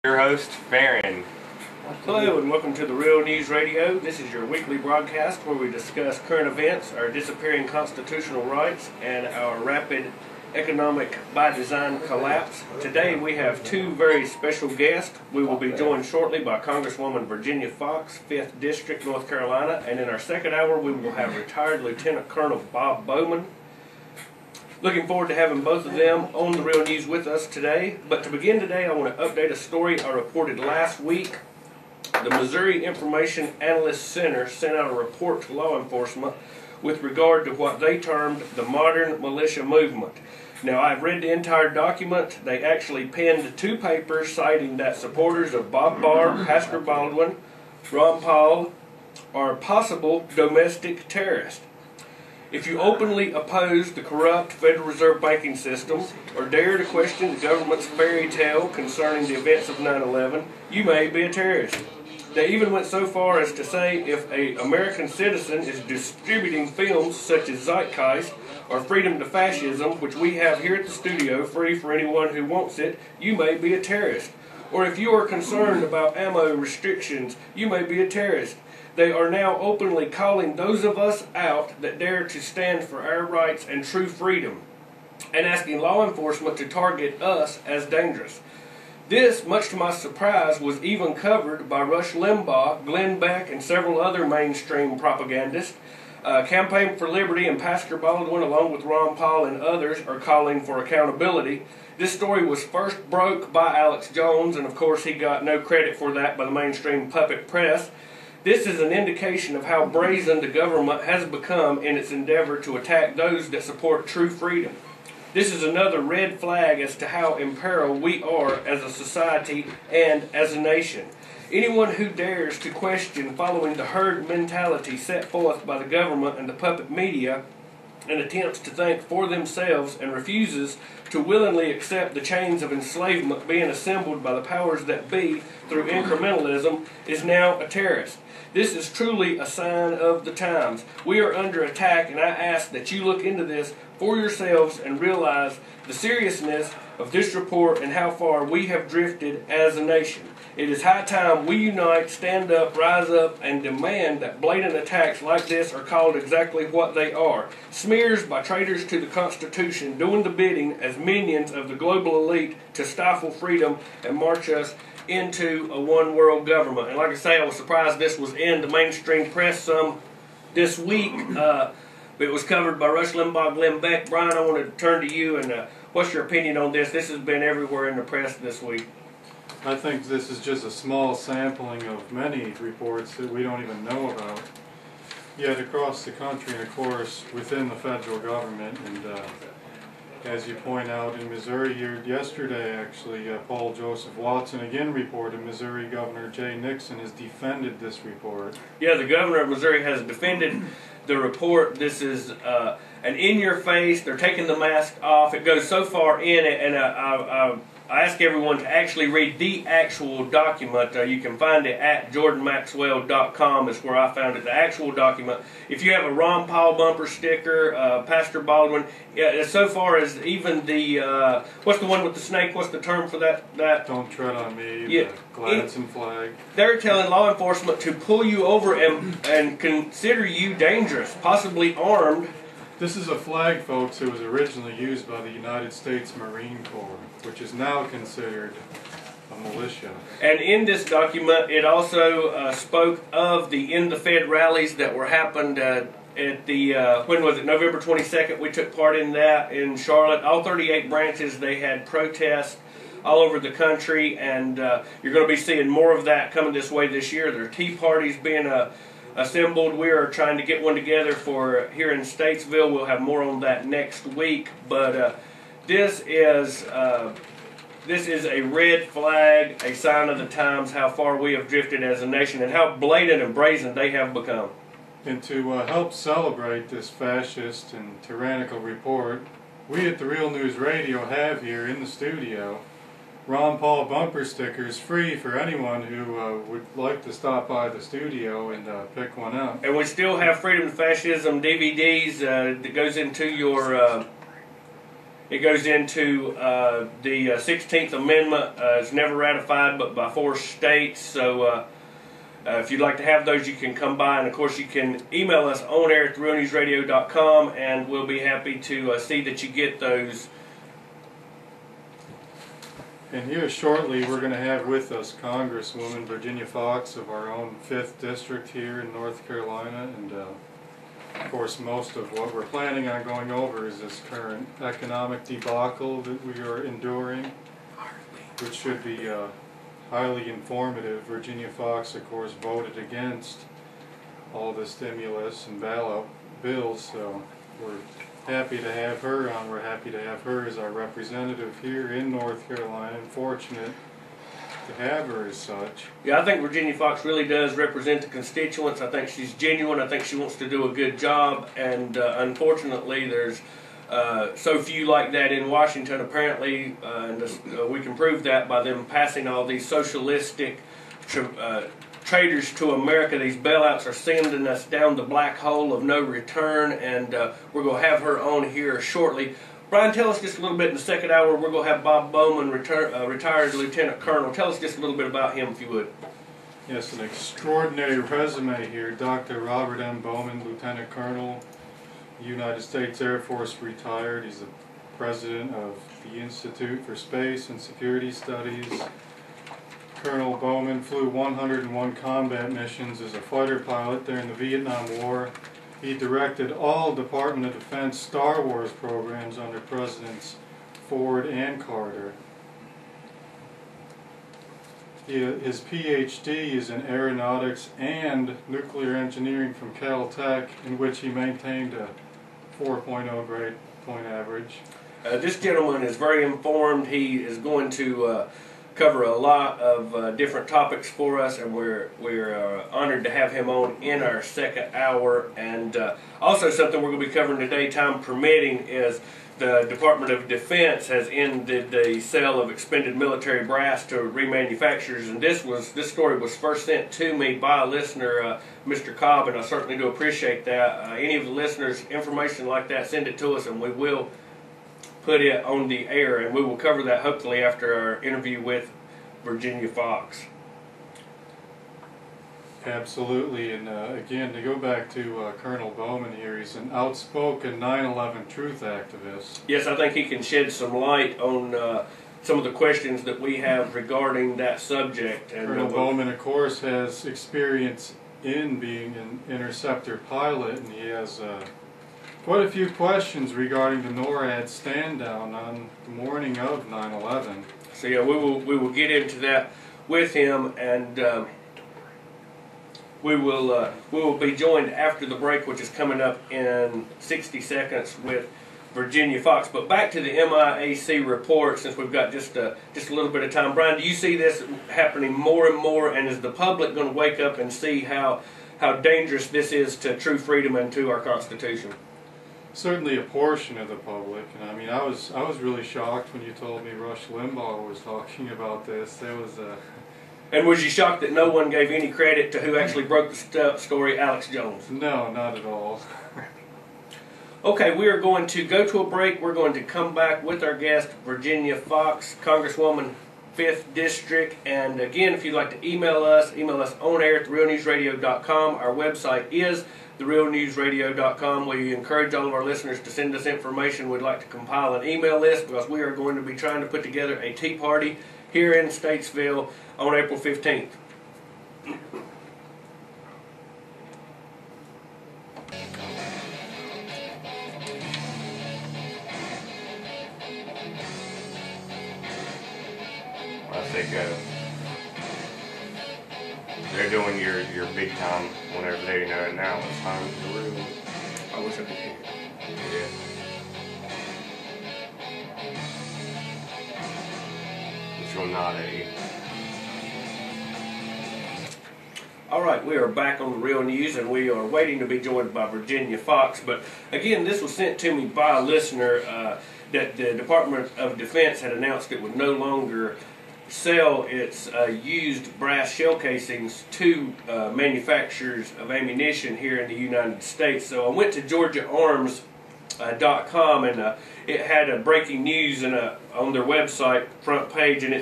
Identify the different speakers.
Speaker 1: Your host, Farron.
Speaker 2: Hello and welcome to the Real News Radio. This is your weekly broadcast where we discuss current events, our disappearing constitutional rights, and our rapid economic by design collapse. Today we have two very special guests. We will be joined shortly by Congresswoman Virginia Fox, 5th District, North Carolina, and in our second hour we will have retired Lieutenant Colonel Bob Bowman. Looking forward to having both of them on the Real News with us today. But to begin today, I want to update a story I reported last week. The Missouri Information Analyst Center sent out a report to law enforcement with regard to what they termed the modern militia movement. Now, I've read the entire document. They actually penned two papers citing that supporters of Bob Barr, Pastor Baldwin, Ron Paul are possible domestic terrorists. If you openly oppose the corrupt Federal Reserve banking system or dare to question the government's fairy tale concerning the events of 9/11, you may be a terrorist. They even went so far as to say if an American citizen is distributing films such as Zeitgeist or Freedom to Fascism, which we have here at the studio free for anyone who wants it, you may be a terrorist. Or if you are concerned about ammo restrictions, you may be a terrorist. They are now openly calling those of us out that dare to stand for our rights and true freedom, and asking law enforcement to target us as dangerous. This, much to my surprise, was even covered by Rush Limbaugh, Glenn Beck, and several other mainstream propagandists. Campaign for Liberty and Pastor Baldwin, along with Ron Paul and others, are calling for accountability. This story was first broke by Alex Jones, and of course he got no credit for that by the mainstream puppet press. This is an indication of how brazen the government has become in its endeavor to attack those that support true freedom. This is another red flag as to how in peril we are as a society and as a nation. Anyone who dares to question following the herd mentality set forth by the government and the puppet media and attempts to think for themselves and refuses to willingly accept the chains of enslavement being assembled by the powers that be through incrementalism is now a terrorist. This is truly a sign of the times. We are under attack, and I ask that you look into this for yourselves and realize the seriousness of this report and how far we have drifted as a nation. It is high time we unite, stand up, rise up, and demand that blatant attacks like this are called exactly what they are. Smears by traitors to the Constitution doing the bidding as minions of the global elite to stifle freedom and march us into a one-world government. And like I say, I was surprised this was in the mainstream press some this week. It was covered by Rush Limbaugh, Glenn Beck. Brian, I want to turn to you, and what's your opinion on this? This has been everywhere in the press this week.
Speaker 3: I think this is just a small sampling of many reports that we don't even know about. Yet across the country, and of course within the federal government, and as you point out in Missouri yesterday actually, Paul Joseph Watson again reported Missouri Governor Jay Nixon has defended this report.
Speaker 2: Yeah, the governor of Missouri has defended the report. This is an in-your-face, they're taking the mask off. It goes so far in it, and I ask everyone to actually read the actual document. You can find it at jordanmaxwell.com is where I found it, the actual document. If you have a Ron Paul bumper sticker, Pastor Baldwin, yeah, so far as even the, what's the one with the snake, what's the term for that?
Speaker 3: Don't tread on me,
Speaker 2: yeah,
Speaker 3: the Gladson flag.
Speaker 2: They're telling law enforcement to pull you over and consider you dangerous, possibly armed.
Speaker 3: This is a flag, folks, that was originally used by the United States Marine Corps, which is now considered a militia. And
Speaker 2: in this document, it also spoke of the In the Fed rallies that were happened at the, when was it, November 22nd, we took part in that in Charlotte. All 38 branches, they had protests all over the country, and you're going to be seeing more of that coming this way this year. There are tea parties being assembled. We are trying to get one together for here in Statesville. We'll have more on that next week. But this is a red flag, a sign of the times, how far we have drifted as a nation and how blatant and brazen they have become.
Speaker 3: And to help celebrate this fascist and tyrannical report, we at the Real News Radio have here in the studio Ron Paul bumper stickers free for anyone who would like to stop by the studio and pick one up.
Speaker 2: And we still have Freedom to Fascism DVDs that goes into your It goes into the 16th Amendment. It's never ratified but by 4 states. So if you'd like to have those, you can come by. And of course, you can email us on air at realnewsradio.com, and we'll be happy to see that you get those.
Speaker 3: And here shortly we're going to have with us Congresswoman Virginia Foxx of our own 5th District here in North Carolina. And of course, most of what we're planning on going over is this current economic debacle that we are enduring, which should be highly informative. Virginia Foxx, of course, voted against all the stimulus and bailout bills, so we're happy to have her on. We're happy to have her as our representative here in North Carolina, and fortunate to have her as such.
Speaker 2: Yeah, I think Virginia Foxx really does represent the constituents. I think she's genuine. I think she wants to do a good job, and unfortunately there's so few like that in Washington apparently, and we can prove that by them passing all these socialistic traitors to America. These bailouts are sending us down the black hole of no return, and we're going to have her on here shortly. Brian, tell us just a little bit in the second hour. We're going to have Bob Bowman, retired Lieutenant Colonel. Tell us just a little bit about him, if you would.
Speaker 3: Yes, an extraordinary resume here. Dr. Robert M. Bowman, Lieutenant Colonel, United States Air Force, retired. He's the president of the Institute for Space and Security Studies. Colonel Bowman flew 101 combat missions as a fighter pilot during the Vietnam War. He directed all Department of Defense Star Wars programs under Presidents Ford and Carter. His PhD is in aeronautics and nuclear engineering from Caltech, in which he maintained a 4.0 grade point average.
Speaker 2: This gentleman is very informed. He is going to cover a lot of different topics for us, and we're honored to have him on in our second hour. And also something we're going to be covering today, time permitting, is the Department of Defense has ended the sale of expended military brass to remanufacturers, and this story was first sent to me by a listener, Mr. Cobb, and I certainly do appreciate that. Any of the listeners, information like that, send it to us, and we will put it on the air, and we will cover that hopefully after our interview with Virginia Foxx.
Speaker 3: Absolutely, and again, to go back to Colonel Bowman here, he's an outspoken 9/11 truth activist.
Speaker 2: Yes, I think he can shed some light on some of the questions that we have regarding that subject. And
Speaker 3: Colonel Bowman, of course, has experience in being an interceptor pilot, and he has quite a few questions regarding the NORAD stand down on the morning of 9/11.
Speaker 2: So yeah, we will get into that with him, and we will be joined after the break, which is coming up in 60 seconds, with Virginia Foxx. But back to the MIAC report, since we've got just a little bit of time. Brian, do you see this happening more and more, and is the public going to wake up and see how dangerous this is to true freedom and to our Constitution?
Speaker 3: Certainly a portion of the public, and I mean, I was really shocked when you told me Rush Limbaugh was talking about this. That was
Speaker 2: And was you shocked that no one gave any credit to who actually broke the story, Alex Jones?
Speaker 3: No, not at all.
Speaker 2: Okay, we are going to go to a break. We're going to come back with our guest, Virginia Foxx, Congresswoman, 5th District. And again, if you'd like to email us on air at therealnewsradio.com. Our website is therealnewsradio.com. We encourage all of our listeners to send us information. We'd like to compile an email list, because we are going to be trying to put together a tea party here in Statesville on April 15th.
Speaker 1: I think they're doing your big time whenever they know it now. It's time to really.
Speaker 2: I wish I could hear.
Speaker 1: Yeah. Which will not a.
Speaker 2: All right, we are back on the Real News, and we are waiting to be joined by Virginia Foxx. But again, this was sent to me by a listener that the Department of Defense had announced it would no longer sell its used brass shell casings to manufacturers of ammunition here in the United States. So I went to Georgia Arms .com, and it had a breaking news on their website front page, and it